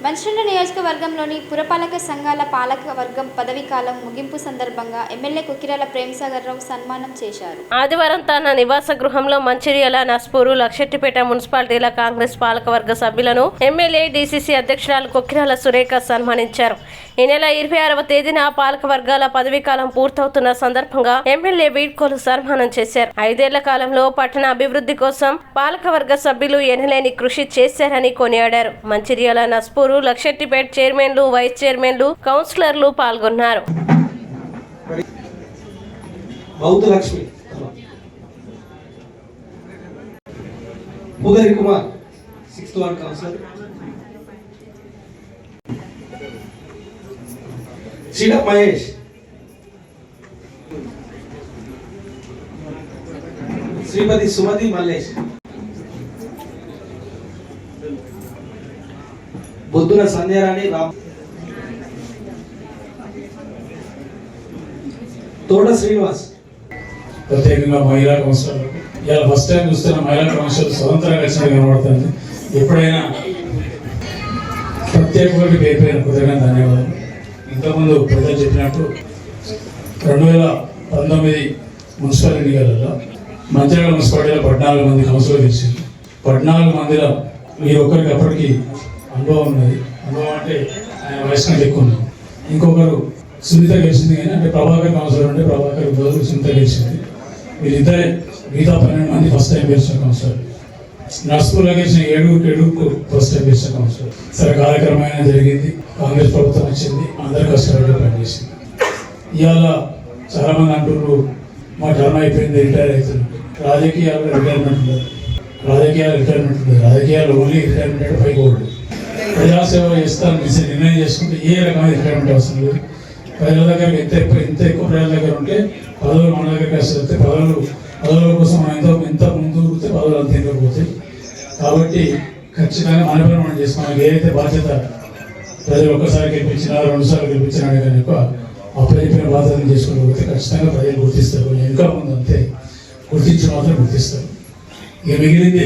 మంచిర్యాల నియోజకవర్గంలోని పురపాలక సంఘాల పాలక వర్గం పదవీకాలం ముగింపు సందర్భంగా ఎమ్మెల్యే కుకిరాల ప్రేమసాగర్ రావు సన్మానం చేశారు. ఆదివారం తన నివాస గృహంలో మంచిర్యాల, నస్పూరు, లక్షెట్టిపేట మున్సిపాలిటీల కాంగ్రెస్ పాలకవర్గ సభ్యులను ఎమ్మెల్యే డీసీసీ అధ్యక్షురాలు కుకిరాల సురేఖ సన్మానించారు. ఈ నెల 26వ తేదీన పాలక వర్గాల పదవీకాలం పూర్తవుతున్న సందర్భంగా ఎమ్మెల్యే వీడ్కోలు సన్మానం చేశారు. 5 ఏళ్ల కాలంలో పట్టణ అభివృద్ధి కోసం పాలకవర్గ సభ్యులు ఎనలేని కృషి చేశారని కొనియాడారు. మంచిర్యాల, నస్పూరు, లక్షెట్టిపేట చైర్మన్లు, వైస్ చైర్మన్లు, కౌన్సిలర్లు పాల్గొన్నారు. మహేష్, శ్రీమతి సుమతి మల్లేష్, బుద్ధుల సంధ్యారాణి, తోట శ్రీనివాస్. ప్రత్యేకంగా మహిళా కౌన్సిలర్లకు ఇలా ఫస్ట్ టైం చూస్తున్న మహిళా కౌన్సిలర్ స్వతంత్రంగా వచ్చినట్టు కనబడుతుంది. ఎప్పుడైనా ప్రత్యేక పేరు కృతజ్ఞత ధన్యవాదాలు. ఇంతకుముందు ప్రజలు చెప్పినట్టు 2019 మున్సిపల్ ఎన్నికలలో మంచిర్యాల మున్సిపాలిటీలో 14 మంది కౌన్సిలర్ గెలిచింది. 14 మందిలో మీరు ఒక్కరికి అప్పటికి అనుభవం ఉన్నది. అనుభవం అంటే ఆయన వయసు కంటే ఎక్కువ ఉంది. ఇంకొకరు సునీత గెలిచింది, కానీ అంటే ప్రభాకర్ కౌన్సిలర్ ఉంటే ప్రభాకర్ బదులు సునీత గెలిచింది. వీళ్ళిద్దరే మిగతా 12 మంది ఫస్ట్ టైం గెలిచిన కౌన్సిలర్. నర్స్పూర్లో గెలిచిన 7 ఫస్ట్ టైం గెలిచిన కౌన్సిలర్. సరే, కార్యక్రమం అయినా జరిగింది. కాంగ్రెస్ ప్రభుత్వం వచ్చింది, అందరు కష్టపడి పనిచేసింది. ఇవాళ చాలా మంది అంటున్నారు మా టర్మ్ అయిపోయింది, రిటైర్ అవుతుంది. రాజకీయాల్లో రిటైర్మెంట్ ఉండదు. రాజకీయాలు ఓన్లీ రిటైర్మెంట్ పైకోడు. ప్రజాసేవ చేస్తాను నిర్ణయం చేసుకుంటే ఏ రకమైన రిటైర్మెంట్ అవసరం లేదు. ప్రజల దగ్గర ఎంత ఎక్కువ ప్రజల దగ్గర ఉంటే పదవులు మన దగ్గరికి వస్తే పదవుల కోసం మనం ఎంత ముందు పదవులు అంత తిరగకపోతాయి. కాబట్టి ఖచ్చితంగా మన పని మనం చేసుకోవాలి. ఏదైతే బాధ్యత ప్రజలు ఒక్కసారి గెలిపించినా 2 సార్లు గెలిపించినా కానీ ఎక్కువ అప్పచెప్పిన బాధ్యతను చేసుకోకపోతే ఖచ్చితంగా ప్రజలు గుర్తిస్తారు. కొంచెం ఇంకా ముందు అంతే గుర్తించి మాత్రం గుర్తిస్తారు. ఇక మిగిలింది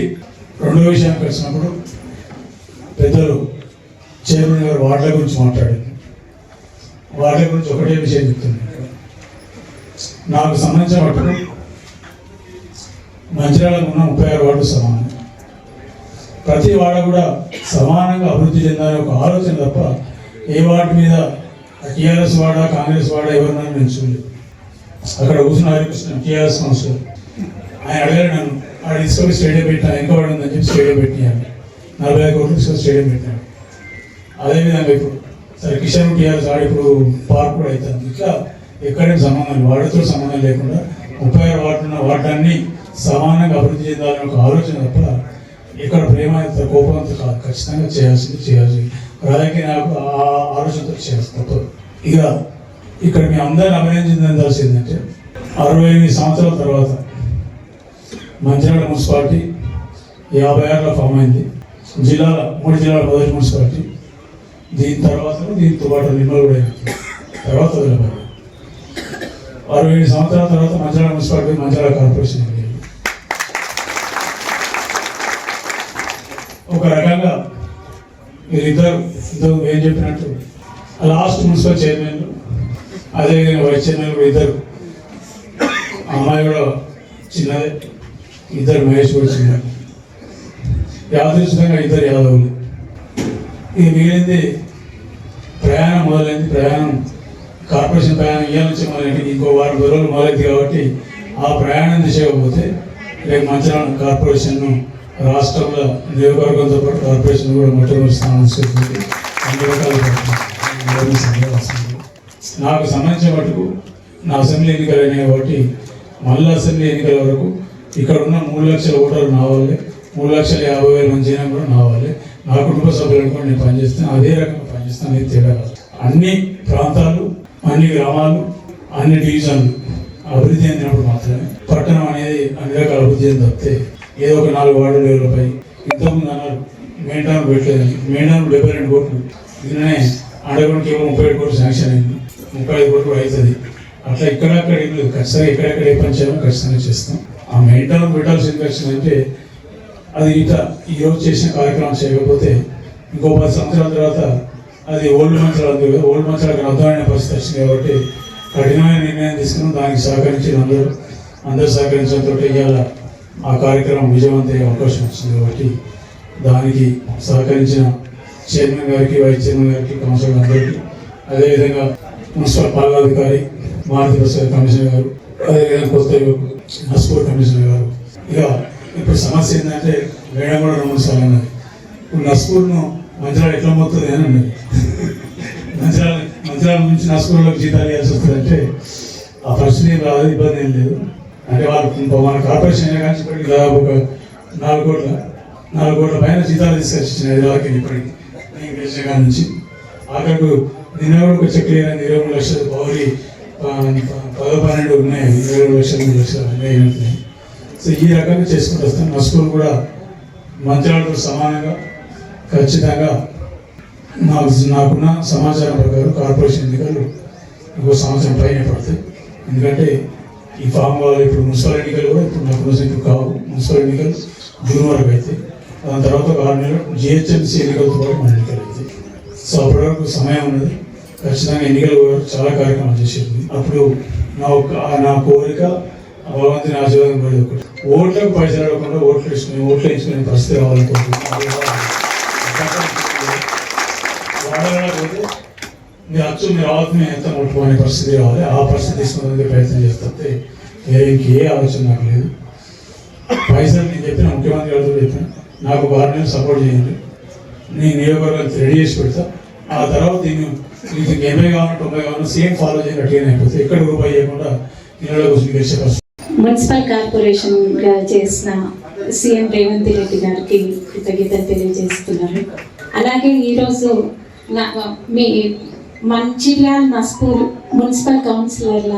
2వ విషయానికి వచ్చినప్పుడు పెద్దలు చైర్మన్ గారు వార్డుల గురించి మాట్లాడారు. వార్డుల గురించి ఒకటే విషయం చెప్తున్నాను. నాకు సంబంధించిన మటుకు మంచిర్యాలలో ఉన్న 36 వార్డు సమానం. ప్రతి వాడ కూడా సమానంగా అభివృద్ధి చెందాలని ఒక ఆలోచన తప్ప ఏ వార్డు మీద టీఆర్ఎస్ వాడ, కాంగ్రెస్ వాడ ఎవరినైనా నేను చూడలేదు. అక్కడ కూర్చున్న హరికృష్ణ టీఆర్ఎస్ కౌన్సిలర్ ఆయన అడిగారు నన్ను, ఆడ తీసుకొని స్టేడియం పెట్టినా ఇంకా వాడు ఉందని చెప్పి స్టేడియం పెట్టినాను. 45 కోట్లు తీసుకొని స్టేడియం పెట్టినాడు. అదేవిధంగా ఇప్పుడు సరే కిషన్ టీఆర్ఎస్ ఆడ ఇప్పుడు పార్క్ కూడా అవుతుంది. ఇట్లా ఎక్కడేం సంబంధం లేదు, వాడితో సంబంధం లేకుండా 36 వార్డులు ఉన్న వార్డులన్నీ సమానంగా అభివృద్ధి చెందాలని ఒక ఆలోచన తప్ప ఇక్కడ ప్రేమ కోపంతో కాదు. ఖచ్చితంగా చేయాల్సింది రాజకీయ నాకు ఆ ఆలోచనతో చేయాల్సి తప్పదు. ఇక ఇక్కడ మీ అందరిని అభినందించాల్సిందంటే 68 సంవత్సరాల తర్వాత మంచిర్యాల మున్సిపాలిటీ 56లో ఫామ్ అయింది. 3 జిల్లాల మొదటి మున్సిపాలిటీ. దీంతో పాటు నిర్మల్ కూడా తర్వాత 67 సంవత్సరాల తర్వాత మంచిర్యాల మున్సిపాలిటీ మంచిర్యాల కార్పొరేషన్. ఒక రకంగా వీరిద్దరు ఏం చెప్పినట్టు లాస్ట్ మున్సిపల్ చైర్మన్లు, అదేవిధంగా వైస్ చైర్మన్ కూడా ఇద్దరు. అమ్మాయి కూడా చిన్నదే, ఇద్దరు మహేష్ కూడా చిన్నది. యాదృచ్ఛికంగా ఇద్దరు యాదవులు. ఇది మిగిలింది ప్రయాణం మొదలైంది. కార్పొరేషన్ ప్రయాణం ఇయ్యాల నుంచి మొదలైంది. ఇంకో 4 రోజులు మొదలైంది. కాబట్టి ఆ ప్రయాణం దిశగా పోతే రేపు మంచిర్యాల కార్పొరేషన్ను రాష్ట్రంలో నియోజకవర్గంతో పాటు కార్పొరేషన్ కూడా మొట్టమొదటి స్థానం చేస్తుంది. అన్ని రకాల నాకు సంబంధించిన మటుకు నా అసెంబ్లీ ఎన్నికలు అయినాయి కాబట్టి మళ్ళీ అసెంబ్లీ ఎన్నికల వరకు ఇక్కడ ఉన్న 3 లక్షల ఓటర్లు నావాలి, 3,50,000 మంది జనం కూడా నావాలి. నా కుటుంబ సభ్యులను కూడా నేను పనిచేస్తాను. అదే రకంగా పనిచేస్తాను. అనేది తేడా కాదు. అన్ని ప్రాంతాలు, అన్ని గ్రామాలు, అన్ని డివిజన్లు అభివృద్ధి చెందినప్పుడు మాత్రమే పట్టణం అనేది అన్ని రకాల అభివృద్ధి చెంది తప్పితే ఏదో ఒక 4 వార్డు లెవెల్పై ఇంతకుముందు అన్నారు మెయింటైన్ పెట్టలేదని. మెయింటైన్ 72 కోట్లు. దీనినే అడగడానికి ఏమో 37 కోట్లు శాంక్షన్ అయింది. 35 కోట్లు అవుతుంది. అట్లా ఇక్కడక్కడ ఏం లేదు. ఖచ్చితంగా ఎక్కడెక్కడ ఏ పని చేయాలో ఖచ్చితంగా చేస్తాం. ఆ మెయింటైన్ పెట్టాల్సిన ఖర్చు అంటే అది ఈరోజు చేసిన కార్యక్రమం చేయకపోతే ఇంకో 10 సంవత్సరాల తర్వాత అది ఓల్డ్ మంచాలు ఉంది కదా, ఓల్డ్ మంచాలకు అర్థమైన పరిస్థితి వచ్చింది కాబట్టి కఠినమైన నిర్ణయం తీసుకుని దానికి సహకరించిన అందరూ సహకరించడంతో ఇవాళ ఆ కార్యక్రమం విజయవంతమయ్యే అవకాశం వచ్చింది. కాబట్టి దానికి సహకరించిన చైర్మన్ గారికి, వైస్ చైర్మన్ గారికి, కౌన్సిలర్ అందరికీ, అదేవిధంగా మున్సిపల్ పాలనాధికారి మారుతి ప్రసాద్ కమిషనర్ గారు, అదేవిధంగా కొత్త నస్పూర్ కమిషనర్ గారు. ఇక ఇప్పుడు సమస్య ఏంటంటే మేడం కూడా 2 సార్లు అన్నది, ఇప్పుడు నస్పూర్ను మంచిరాలు ఎట్లా మొత్తుంది అని అన్నది. మంచిరాల నుంచి నస్పూర్లోకి జీతాలు ఇవ్వాల్సి వస్తుంది అంటే ఆ పరిస్థితి ఏం రాదు, ఇబ్బంది ఏం లేదు. అంటే వాళ్ళు మన కార్పొరేషన్ అయినా కానీ ఇప్పటికి దాదాపు ఒక 4 కోట్ల పైన జీతాలు తీసుకొచ్చిన హైదరాబాద్కి ఇప్పటికి నేను గెలిచిన కాడ నుంచి. ఆఖరికి నిన్న కూడా ఒక చెక్ లేదని 23 లక్షలు పౌరి 10-12 ఉన్నాయి, 22 లక్షలు 3 లక్షలు అన్నీ. సో ఈ రకంగా చేసుకుంటూ వస్తాను. నస్పూర్ కూడా మంత్రాలతో సమానంగా ఖచ్చితంగా నాకున్న సమాచారం ప్రకారం కార్పొరేషన్ ఎన్నికలు 1 సంవత్సరం పైన పడతాయి. ఎందుకంటే ఈ ఫామ్ వాళ్ళు ఇప్పుడు మున్సిపల్ ఎన్నికలు కూడా ఇప్పుడు నాకున్న ఇప్పుడు కావు. మున్సిపల్ ఎన్నికలు జూన్ వరకు అవుతాయి. దాని తర్వాత ఒక 6 నెలలు జిహెచ్ఎంసీ ఎన్నికలతో పాటు మన ఎన్నికలు అవుతాయి. సో అప్పటి వరకు సమయం ఉన్నది. ఖచ్చితంగా ఎన్నికలు చాలా కార్యక్రమాలు చేసేది. అప్పుడు నా కోరిక భగవంతుని ఆశీర్వాదం కూడా ఒకటి, ఓట్లకు పైసలు అడగకుండా ఓట్లు వేసుకునే పరిస్థితి రావాలనుకుంటున్నాను. వాడకపోతే మీరు అచ్చు మీరు రావద్దు, మేము ఎంత ముట్టుకునే పరిస్థితి రావాలి. ఆ పరిస్థితి తీసుకునే ప్రయత్నం చేస్తే వేరే ఇంకే ఆలోచన నాకు లేదు. పైసలు నేను చెప్పిన ముఖ్యమంత్రి గారితో చెప్పిన, నాకు 6 నెలలు సపోర్ట్ చేయండి, నేను నియోజకవర్గాన్ని రెడీ చేసి పెడతా. ఆ తర్వాత దీన్ని 80 కావాలి 90 కావాలి సేమ్ ఫాలో చేయనట్టుగానే అయిపోతే ఎక్కడ రూపాయి చేయకుండా ఇళ్ళలో కూర్చొని గెలిచే పరిస్థితి. మున్సిపల్ కార్పొరేషన్ చేసిన సీఎం రేవంత్ రెడ్డి గారికి కృతజ్ఞతలు తెలియజేస్తున్నారు. అలాగే ఈరోజు మీ మంచిర్యాల నస్పూర్ మున్సిపల్ కౌన్సిలర్ల,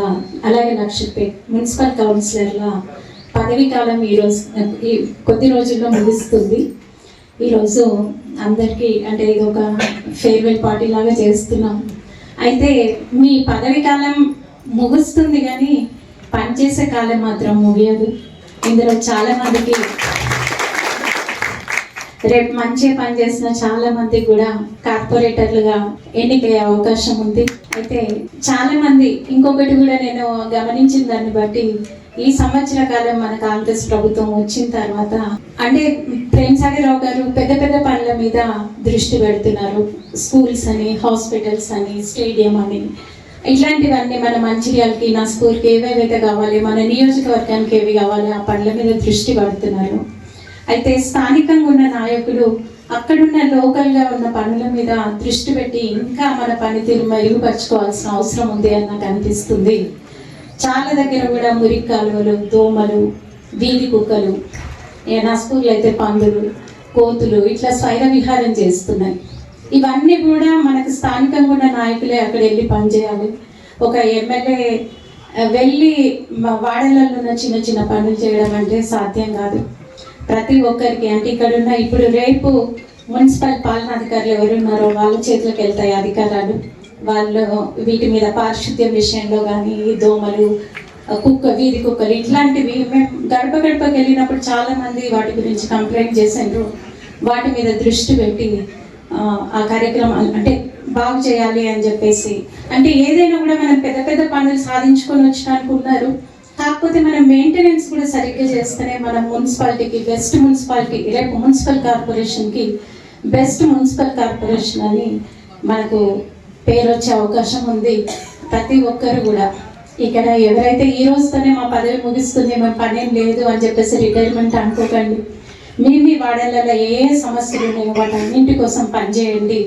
అలాగే లక్షపేట్ మున్సిపల్ కౌన్సిలర్ల పదవీ కాలం ఈరోజు కొద్ది రోజుల్లో ముగుస్తుంది. ఈరోజు అందరికీ అంటే ఇది ఒక ఫేర్వెల్ పార్టీ లాగా చేస్తున్నాం. అయితే మీ పదవీ కాలం ముగుస్తుంది కానీ పనిచేసే కాలం మాత్రం ముగియదు. ఇందులో చాలా మందికి రేపు మంచిగా పనిచేసిన చాలా మందికి కూడా కార్పొరేటర్లుగా ఎన్నికయ్యే అవకాశం ఉంది. అయితే చాలా మంది ఇంకొకటి కూడా నేను గమనించిన దాన్ని బట్టి ఈ సంవత్సర కాలం మన కాంగ్రెస్ ప్రభుత్వం వచ్చిన తర్వాత అంటే ప్రేమ్సాగర్ రావు గారు పెద్ద పెద్ద పనుల మీద దృష్టి పెడుతున్నారు. స్కూల్స్ అని, హాస్పిటల్స్ అని, స్టేడియం అని, ఇట్లాంటివన్నీ మన మంచిర్యాలకి, నస్పూర్కి ఏవేవైతే కావాలి, మన నియోజకవర్గానికి ఏవి కావాలి ఆ పనుల మీద దృష్టి పెడుతున్నారు. అయితే స్థానికంగా ఉన్న నాయకులు అక్కడున్న లోకల్గా ఉన్న పనుల మీద దృష్టి పెట్టి ఇంకా మన పనితీరు మెరుగుపరచుకోవాల్సిన అవసరం ఉంది అని నాకు అనిపిస్తుంది. చాలా దగ్గర కూడా మురికి కాలువలు, దోమలు, వీధి కుక్కలు, నస్పూర్లో అయితే పందులు, కోతులు ఇట్లా స్వైర విహారం చేస్తున్నాయి. ఇవన్నీ కూడా మనకు స్థానికంగా ఉన్న నాయకులే అక్కడ వెళ్ళి పనిచేయాలి. ఒక ఎమ్మెల్యే వెళ్ళి వాడలలో ఉన్న చిన్న చిన్న పనులు చేయడం అంటే సాధ్యం కాదు. ప్రతి ఒక్కరికి అంటే ఇక్కడున్న ఇప్పుడు రేపు మున్సిపల్ పాలనాధికారులు ఎవరున్నారో వాళ్ళ చేతులకు వెళ్తాయి అధికారాలు. వాళ్ళు వీటి మీద పారిశుద్ధ్యం విషయంలో కానీ, దోమలు, వీధి కుక్కలు ఇట్లాంటివి మేము గడపకి వెళ్ళినప్పుడు చాలా మంది వాటి గురించి కంప్లైంట్ చేశారు. వాటి మీద దృష్టి పెట్టి ఆ కార్యక్రమాలు అంటే బాగు చేయాలి అని చెప్పేసి, అంటే ఏదైనా కూడా మనం పెద్ద పెద్ద పనులు సాధించుకొని వచ్చినానికి ఉన్నారు. కాకపోతే మనం మెయింటెనెన్స్ కూడా సరిగ్గా చేస్తేనే మనం మున్సిపాలిటీకి బెస్ట్ మున్సిపాలిటీ, రేపు మున్సిపల్ కార్పొరేషన్కి బెస్ట్ మున్సిపల్ కార్పొరేషన్ అని మనకు పేరు వచ్చే అవకాశం ఉంది. ప్రతి ఒక్కరు కూడా ఇక్కడ ఎవరైతే ఈ రోజుతోనే మా పదవి ముగిస్తుంది, మేము పనేం లేదు అని చెప్పేసి రిటైర్మెంట్ అనుకోకండి. మీ వాడలలో ఏ సమస్యలు ఉన్నాయో వాటన్నింటి కోసం పనిచేయండి.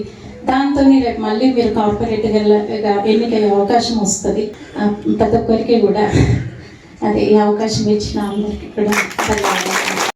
దాంతో రేపు మళ్ళీ మీరు కార్పొరేటర్గా ఎన్నికయ్యే అవకాశం వస్తుంది. ప్రతి ఒక్కరికి కూడా అదే ఈ అవకాశం ఇచ్చిన అందరికీ కూడా ధన్యవాదాలు.